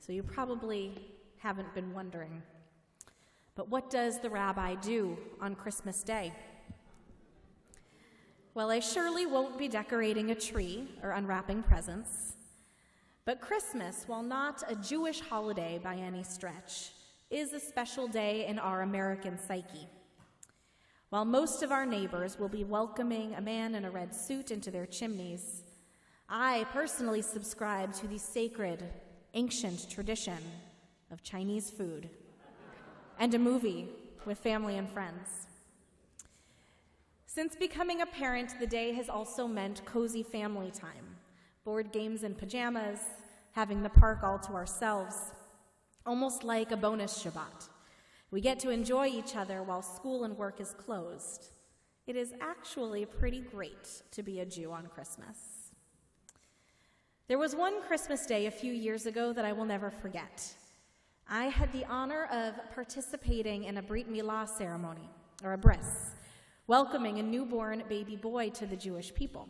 so you probably haven't been wondering. But what does the rabbi do on Christmas Day? Well, I surely won't be decorating a tree or unwrapping presents. But Christmas, while not a Jewish holiday by any stretch, is a special day in our American psyche. While most of our neighbors will be welcoming a man in a red suit into their chimneys, I personally subscribe to the sacred, ancient tradition of Chinese food and a movie with family and friends. Since becoming a parent, the day has also meant cozy family time, board games in pajamas, having the park all to ourselves, almost like a bonus Shabbat. We get to enjoy each other while school and work is closed. It is actually pretty great to be a Jew on Christmas. There was one Christmas day a few years ago that I will never forget. I had the honor of participating in a Brit Milah ceremony, or a bris, welcoming a newborn baby boy to the Jewish people.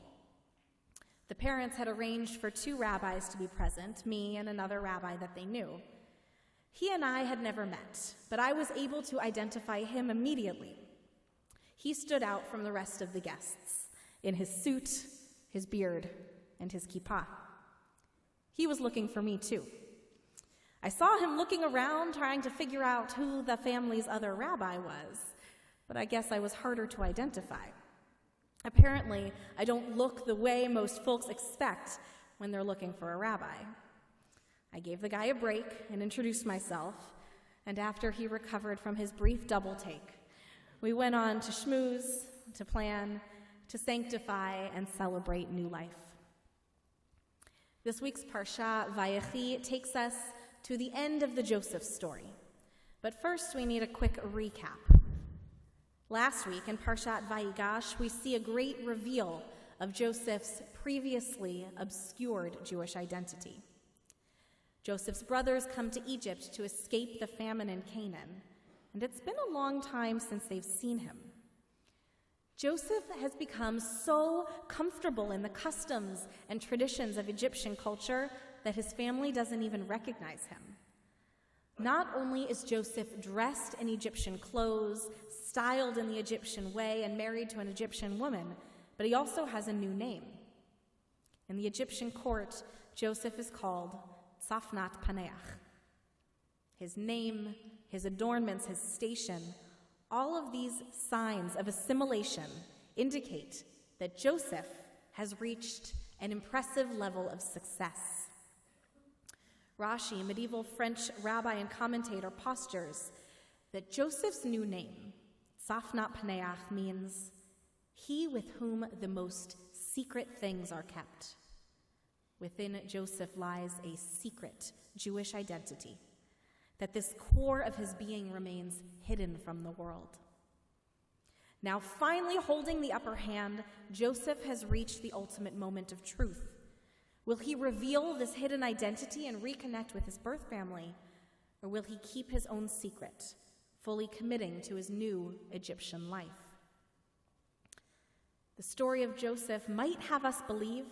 The parents had arranged for 2 rabbis to be present, me and another rabbi that they knew. He and I had never met, but I was able to identify him immediately. He stood out from the rest of the guests in his suit, his beard, and his kippah. He was looking for me too. I saw him looking around, trying to figure out who the family's other rabbi was, but I guess I was harder to identify. Apparently, I don't look the way most folks expect when they're looking for a rabbi. I gave the guy a break and introduced myself, and after he recovered from his brief double take, we went on to schmooze, to plan, to sanctify, and celebrate new life. This week's Parshat Vayechi takes us to the end of the Joseph story. But first, we need a quick recap. Last week in Parshat Vayigash, we see a great reveal of Joseph's previously obscured Jewish identity. Joseph's brothers come to Egypt to escape the famine in Canaan, and it's been a long time since they've seen him. Joseph has become so comfortable in the customs and traditions of Egyptian culture that his family doesn't even recognize him. Not only is Joseph dressed in Egyptian clothes, styled in the Egyptian way, and married to an Egyptian woman, but he also has a new name. In the Egyptian court, Joseph is called Tzafnat Paneach. His name, his adornments, his station, all of these signs of assimilation indicate that Joseph has reached an impressive level of success. Rashi, medieval French rabbi and commentator, postures that Joseph's new name, Tzafnat Paneach, means he with whom the most secret things are kept. Within Joseph lies a secret Jewish identity, that this core of his being remains hidden from the world. Now, finally holding the upper hand, Joseph has reached the ultimate moment of truth. Will he reveal this hidden identity and reconnect with his birth family, or will he keep his own secret, fully committing to his new Egyptian life? The story of Joseph might have us believe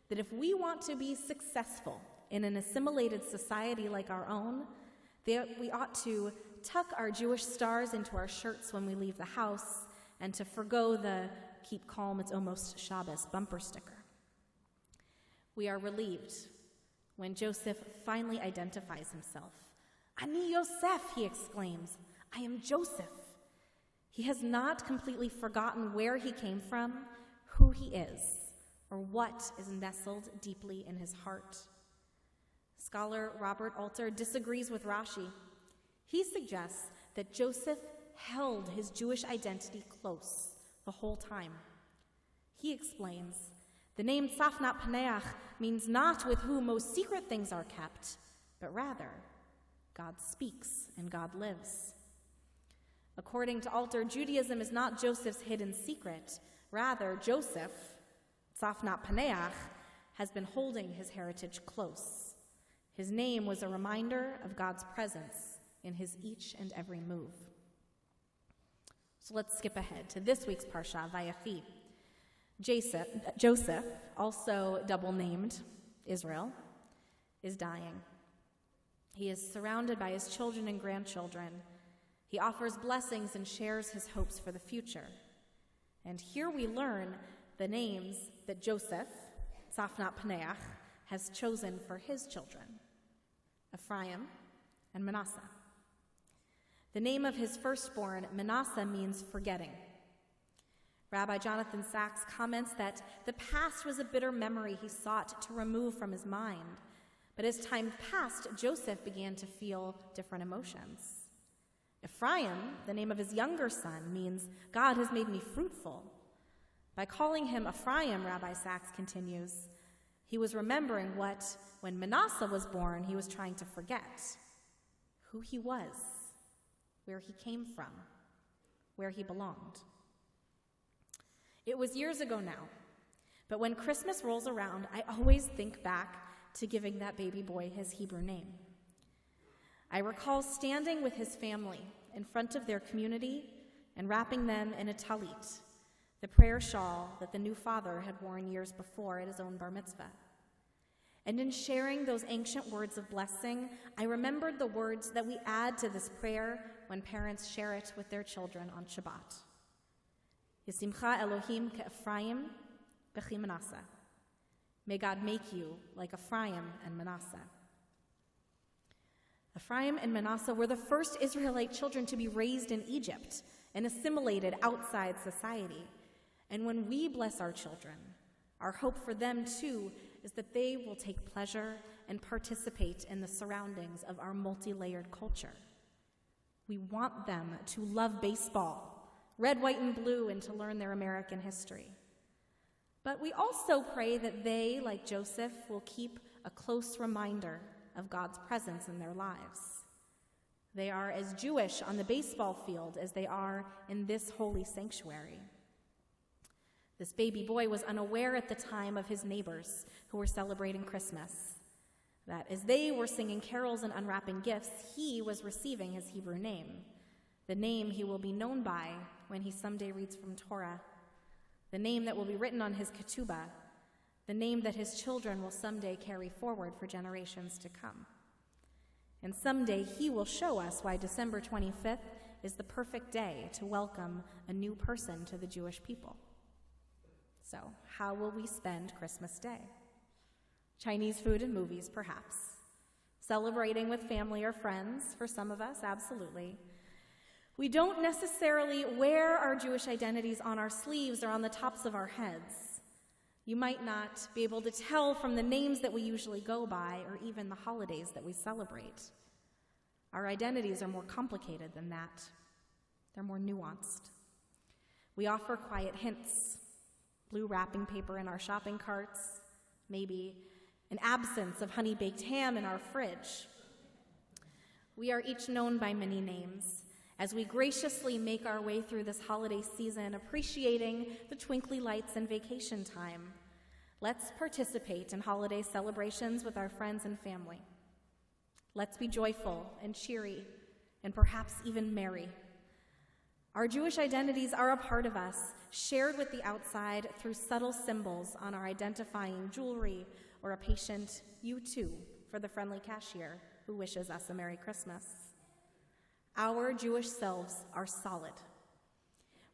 that if we want to be successful in an assimilated society like our own, that we ought to tuck our Jewish stars into our shirts when we leave the house and to forgo the "keep calm, it's almost Shabbos" bumper sticker. We are relieved when Joseph finally identifies himself. "Ani Yosef," he exclaims, "I am Joseph." He has not completely forgotten where he came from, who he is, or what is nestled deeply in his heart. Scholar Robert Alter disagrees with Rashi. He suggests that Joseph held his Jewish identity close the whole time. He explains, the name Tzafnat Paneach means not with whom most secret things are kept, but rather, God speaks and God lives. According to Alter, Judaism is not Joseph's hidden secret. Rather, Joseph, Tzafnat Paneach, has been holding his heritage close. His name was a reminder of God's presence in his each and every move. So let's skip ahead to this week's Parshat Vayechi. Joseph, also double-named Israel, is dying. He is surrounded by his children and grandchildren. He offers blessings and shares his hopes for the future. And here we learn the names that Joseph, Tzafnat Paneach, has chosen for his children, Ephraim and Manasseh. The name of his firstborn, Manasseh, means forgetting. Rabbi Jonathan Sachs comments that the past was a bitter memory he sought to remove from his mind. But as time passed, Joseph began to feel different emotions. Ephraim, the name of his younger son, means God has made me fruitful. By calling him Ephraim, Rabbi Sachs continues, he was remembering what, when Manasseh was born, he was trying to forget: who he was, where he came from, where he belonged. It was years ago now, but when Christmas rolls around, I always think back to giving that baby boy his Hebrew name. I recall standing with his family in front of their community and wrapping them in a talit, the prayer shawl that the new father had worn years before at his own bar mitzvah. And in sharing those ancient words of blessing, I remembered the words that we add to this prayer when parents share it with their children on Shabbat. Yisimcha Elohim ke'Ephraim b'chi Manasseh. May God make you like Ephraim and Manasseh. Ephraim and Manasseh were the first Israelite children to be raised in Egypt and assimilated outside society. And when we bless our children, our hope for them too is that they will take pleasure and participate in the surroundings of our multi-layered culture. We want them to love baseball, red, white, and blue, and to learn their American history. But we also pray that they, like Joseph, will keep a close reminder of God's presence in their lives. They are as Jewish on the baseball field as they are in this holy sanctuary. This baby boy was unaware at the time of his neighbors who were celebrating Christmas, that as they were singing carols and unwrapping gifts, he was receiving his Hebrew name, the name he will be known by when he someday reads from Torah, the name that will be written on his ketubah, the name that his children will someday carry forward for generations to come. And someday he will show us why December 25th is the perfect day to welcome a new person to the Jewish people. So, how will we spend Christmas Day? Chinese food and movies, perhaps. Celebrating with family or friends, for some of us, absolutely. We don't necessarily wear our Jewish identities on our sleeves or on the tops of our heads. You might not be able to tell from the names that we usually go by or even the holidays that we celebrate. Our identities are more complicated than that. They're more nuanced. We offer quiet hints, blue wrapping paper in our shopping carts, maybe an absence of honey-baked ham in our fridge. We are each known by many names as we graciously make our way through this holiday season, appreciating the twinkly lights and vacation time. Let's participate in holiday celebrations with our friends and family. Let's be joyful and cheery and perhaps even merry. Our Jewish identities are a part of us, shared with the outside through subtle symbols on our identifying jewelry or a patient "you too" for the friendly cashier who wishes us a Merry Christmas. Our Jewish selves are solid.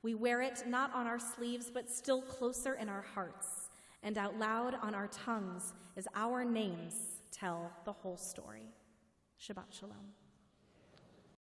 We wear it not on our sleeves, but still closer in our hearts and out loud on our tongues as our names tell the whole story. Shabbat Shalom.